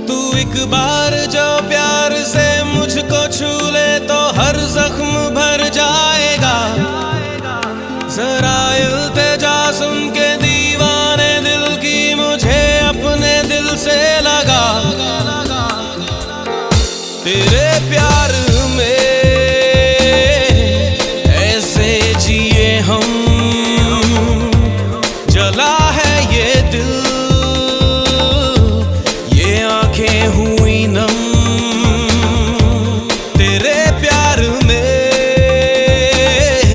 तू एक बार जो प्यार से मुझको छू ले तो हर जख्म भर जाएगा। जरा इल्तिजा सुन के दीवाने दिल की, मुझे अपने दिल से लगा। तेरे प्यार